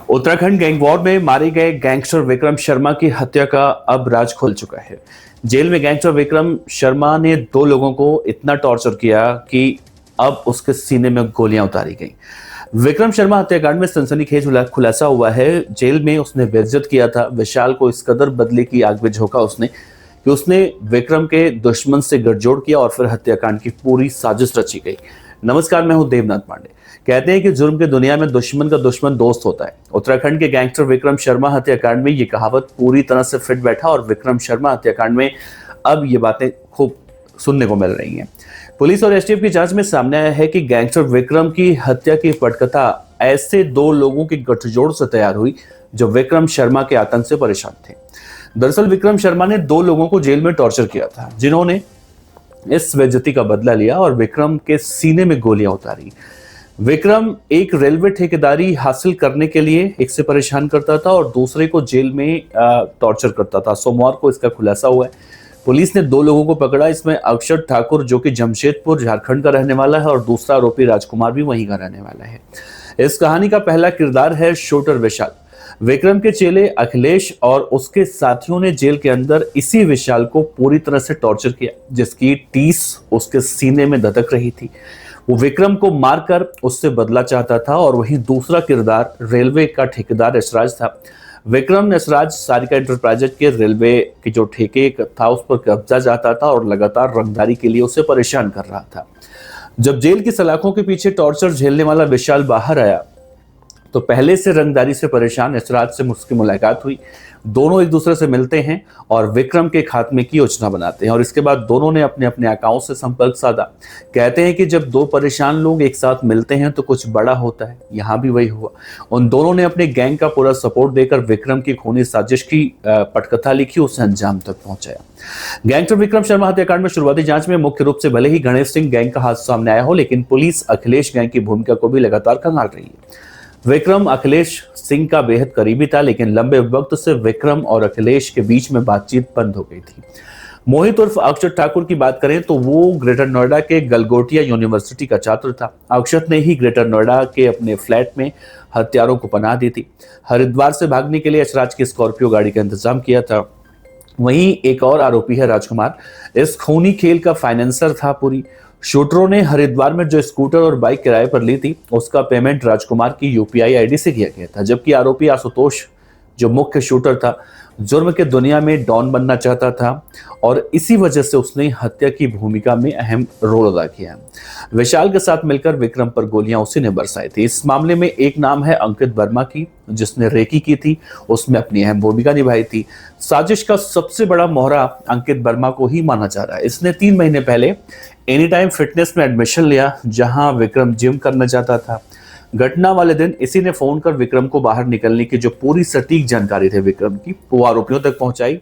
Uttarakhand gang war में मारे गए गैंगस्टर विक्रम शर्मा की हत्या का अब राज खुल चुका है। जेल में गैंगस्टर विक्रम शर्मा ने 2 लोगों को इतना टॉर्चर किया कि अब उसके सीने में गोलियां उतारी गईं। विक्रम शर्मा हत्याकांड में सनसनीखेज खुलासा हुआ है। जेल में उसने बेइज्जत किया था। विशाल को इस कदर बदले की आग में झोंका उसने कि उसने विक्रम के दुश्मन से गठजोड़ किया और फिर हत्याकांड की पूरी साजिश रची गई। नमस्कार, मैं हूं देवनाथ पांडे। कहते हैं कि जुर्म की दुनिया में दुश्मन का दुश्मन दोस्त होता है। उत्तराखंड के गैंगस्टर विक्रम शर्मा हत्याकांड में ये कहावत पूरी तरह से फिट बैठा और विक्रम शर्मा हत्याकांड में अब ये बातें खूब सुनने को मिल रही हैं। पुलिस और एसटीएफ की जांच में सामने आया है कि गैंगस्टर विक्रम की हत्या की पटकथा ऐसे 2 लोगों की गठजोड़ से तैयार हुई जो विक्रम शर्मा के आतंक से परेशान थे। दरअसल विक्रम शर्मा ने 2 लोगों को जेल में टॉर्चर किया था, जिन्होंने इस बेइज्जती का बदला लिया और विक्रम के सीने में गोलियां उतारी। विक्रम एक रेलवे ठेकेदारी हासिल करने के लिए एक से परेशान करता था और दूसरे को जेल में टॉर्चर करता था। सोमवार को इसका खुलासा हुआ है। पुलिस ने 2 लोगों को पकड़ा। इसमें अक्षत ठाकुर, जो कि जमशेदपुर झारखंड का रहने वाला है, और दूसरा आरोपी राजकुमार भी वहीं का रहने वाला है। इस कहानी का पहला किरदार है शूटर विशाल। विक्रम के चेले अखिलेश और उसके साथियों ने जेल के अंदर इसी विशाल को पूरी तरह से टॉर्चर किया, जिसकी टीस उसके सीने में दटक रही थी। वो विक्रम को मारकर उससे बदला चाहता था। और वहीं दूसरा किरदार रेलवे का ठेकेदार यशराज था। विक्रम यशराज सारिका एंटरप्राइजेज के रेलवे के जो ठेके था उस पर कब्जा चाहता था और लगातार रंगदारी के लिए उसे परेशान कर रहा था। जब जेल की सलाखों के पीछे टॉर्चर झेलने वाला विशाल बाहर आया तो पहले से रंगदारी से परेशान यशराज से उसकी मुलाकात हुई। दोनों एक दूसरे से मिलते हैं और विक्रम के खात्मे की योजना बनाते हैं, और इसके बाद दोनों ने अपने अपने आकाओं से संपर्क साधा। कहते हैं कि जब 2 परेशान लोग एक साथ मिलते हैं तो कुछ बड़ा होता है। यहाँ भी वही हुआ। उन दोनों ने अपने गैंग का पूरा सपोर्ट देकर विक्रम की खूनी साजिश की पटकथा लिखी, उसे अंजाम तक पहुंचाया। गैंगस्टर विक्रम शर्मा हत्याकांड में शुरुआती जांच में मुख्य रूप से भले ही गणेश सिंह गैंग का हाथ सामने आया हो, लेकिन पुलिस अखिलेश गैंग की भूमिका को भी लगातार खंगाल रही है। विक्रम अखिलेश सिंह का बेहद करीबी था, लेकिन लंबे वक्त से विक्रम और अखिलेश के बीच में बातचीत बंद हो गई थी। मोहित उर्फ अक्षत ठाकुर की बात करें तो वो ग्रेटर नोएडा के गलगोटिया यूनिवर्सिटी का छात्र था। अक्षत ने ही ग्रेटर नोएडा के अपने फ्लैट में हत्यारों को पनाह दी थी। हरिद्वार से भागने के लिए यशराज की स्कॉर्पियो गाड़ी का इंतजाम किया था। वहीं एक और आरोपी है राजकुमार। इस खूनी खेल का फाइनेंसर था। पूरी शूटरों ने हरिद्वार में जो स्कूटर और बाइक किराए पर ली थी उसका पेमेंट राजकुमार की यूपीआई आईडी से किया गया था। जबकि आरोपी आशुतोष, जो मुख्य शूटर था, जुर्म के दुनिया में डॉन बनना चाहता था और इसी वजह से उसने हत्या की भूमिका में अहम रोल अदा किया। विशाल के साथ मिलकर विक्रम पर गोलियां उसी ने बरसाई थी। इस मामले में एक नाम है अंकित वर्मा की, जिसने रेकी की थी, उसमें अपनी अहम भूमिका निभाई थी। साजिश का सबसे बड़ा मोहरा अंकित वर्मा को ही माना जा रहा है। इसने 3 महीने पहले एनी टाइम फिटनेस में एडमिशन लिया, जहां विक्रम जिम करना चाहता था। घटना वाले दिन इसी ने फोन कर विक्रम को बाहर निकलने की जो पूरी सटीक जानकारी थी विक्रम की, वो आरोपियों तक पहुंचाई।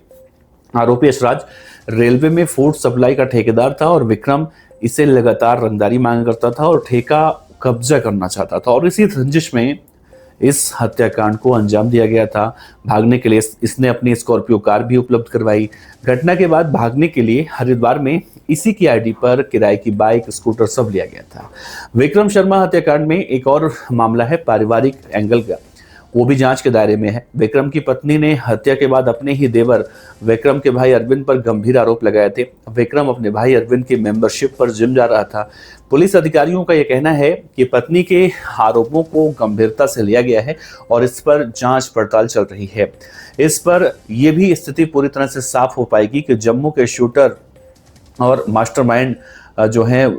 आरोपी यशराज रेलवे में फूड सप्लाई का ठेकेदार था और विक्रम इसे लगातार रंगदारी मांग करता था और ठेका कब्जा करना चाहता था, और इसी रंजिश में इस हत्याकांड को अंजाम दिया गया था। भागने के लिए इसने अपनी स्कॉर्पियो कार भी उपलब्ध करवाई। घटना के बाद भागने के लिए हरिद्वार में इसी की आईडी पर किराए की बाइक, स्कूटर सब लिया गया था। विक्रम शर्मा हत्याकांड में एक और मामला है पारिवारिक एंगल का, वो भी जांच के दायरे में है। विक्रम की पत्नी ने हत्या के बाद अपने ही देवर विक्रम के भाई अरविंद पर गंभीर आरोप लगाए थे। विक्रम अपने भाई अरविंद की मेंबरशिप पर जिम जा रहा था। पुलिस अधिकारियों का यह कहना है कि पत्नी के आरोपों को गंभीरता से लिया गया है और इस पर जांच पड़ताल चल रही है। इस पर यह भी स्थिति पूरी तरह से साफ हो पाएगी कि जम्मू के शूटर और मास्टरमाइंड जो है,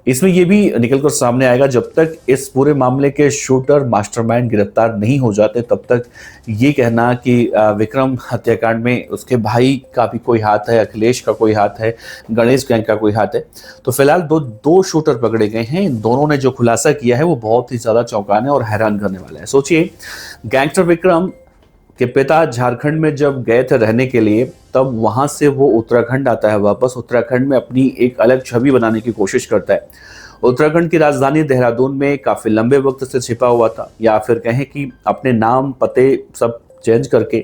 इसमें यह भी निकलकर सामने आएगा। जब तक इस पूरे मामले के शूटर मास्टरमाइंड गिरफ्तार नहीं हो जाते, तब तक ये कहना कि विक्रम हत्याकांड में उसके भाई का भी कोई हाथ है, अखिलेश का कोई हाथ है, गणेश गैंग का कोई हाथ है। तो फिलहाल दो शूटर पकड़े गए हैं। इन दोनों ने जो खुलासा किया है वो बहुत ही ज्यादा चौंकाने और हैरान करने वाला है। सोचिए, गैंगस्टर विक्रम के पिता झारखंड में जब गए थे रहने के लिए, तब वहां से वो उत्तराखंड आता है वापस। उत्तराखंड में अपनी एक अलग छवि बनाने की कोशिश करता है। उत्तराखंड की राजधानी देहरादून में काफी लंबे वक्त से छिपा हुआ था, या फिर कहें कि अपने नाम पते सब चेंज करके।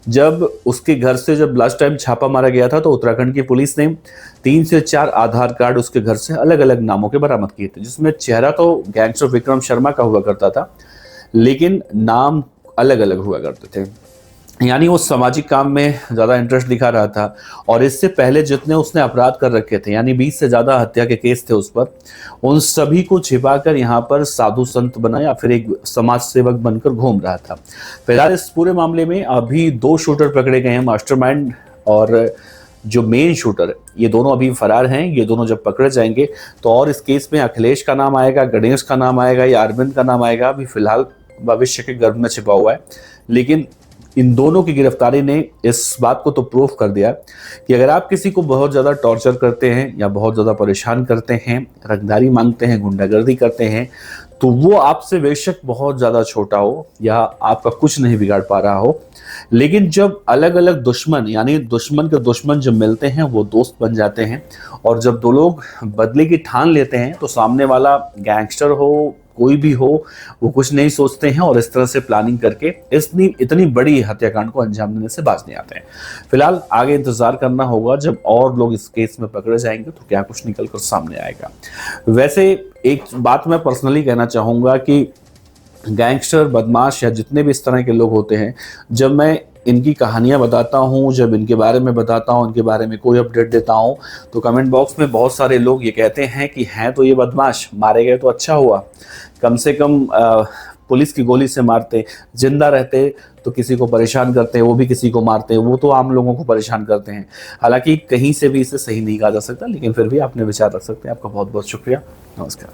जब उसके घर से जब लास्ट टाइम छापा मारा गया था तो उत्तराखंड की पुलिस ने 3 से 4 आधार कार्ड उसके घर से अलग अलग नामों के बरामद किए थे, जिसमें चेहरा तो गैंगस्टर विक्रम शर्मा का हुआ करता था, लेकिन नाम अलग अलग हुआ करते थे। यानी वो सामाजिक काम में ज़्यादा इंटरेस्ट दिखा रहा था, और इससे पहले जितने उसने अपराध कर रखे थे, यानी 20 से ज़्यादा हत्या के केस थे उस पर, उन सभी को छिपाकर यहाँ पर साधु संत बना या फिर एक समाज सेवक बनकर घूम रहा था। फिलहाल इस पूरे मामले में अभी 2 शूटर पकड़े गए हैं, मास्टरमाइंड और जो मेन शूटर है, ये दोनों अभी फरार हैं। ये दोनों जब पकड़े जाएंगे तो और इस केस में अखिलेश का नाम आएगा, गणेश का नाम आएगा या अरविंद का नाम आएगा, अभी फिलहाल भविष्य के गर्भ में छिपा हुआ है। लेकिन इन दोनों की गिरफ्तारी ने इस बात को तो प्रूफ कर दिया कि अगर आप किसी को बहुत ज़्यादा टॉर्चर करते हैं या बहुत ज़्यादा परेशान करते हैं, रंगदारी मांगते हैं, गुंडागर्दी करते हैं, तो वो आपसे बेशक बहुत ज़्यादा छोटा हो या आपका कुछ नहीं बिगाड़ पा रहा हो, लेकिन जब अलग अलग दुश्मन, यानी दुश्मन के दुश्मन जब मिलते हैं वो दोस्त बन जाते हैं, और जब दो लोग बदले की ठान लेते हैं तो सामने वाला गैंगस्टर हो, कोई भी हो, वो कुछ नहीं सोचते हैं और इस तरह से प्लानिंग करके इतनी बड़ी हत्याकांड को अंजाम देने से बाज नहीं आते हैं। फिलहाल आगे इंतजार करना होगा, जब और लोग इस केस में पकड़े जाएंगे तो क्या कुछ निकल कर सामने आएगा। वैसे एक बात मैं पर्सनली कहना चाहूँगा कि गैंगस्टर, बदमाश या जितने भी इस तरह के लोग होते हैं, जब मैं इनकी कहानियाँ बताता हूँ, जब इनके बारे में बताता हूँ, इनके बारे में कोई अपडेट देता हूँ, तो कमेंट बॉक्स में बहुत सारे लोग ये कहते हैं कि हैं तो ये बदमाश, मारे गए तो अच्छा हुआ, कम से कम पुलिस की गोली से मारते, जिंदा रहते तो किसी को परेशान करते, वो भी किसी को मारते, वो तो आम लोगों को परेशान करते हैं। हालांकि कहीं से भी इसे सही नहीं कहा जा सकता, लेकिन फिर भी आपने विचार रख सकते हैं। आपका बहुत बहुत शुक्रिया। नमस्कार।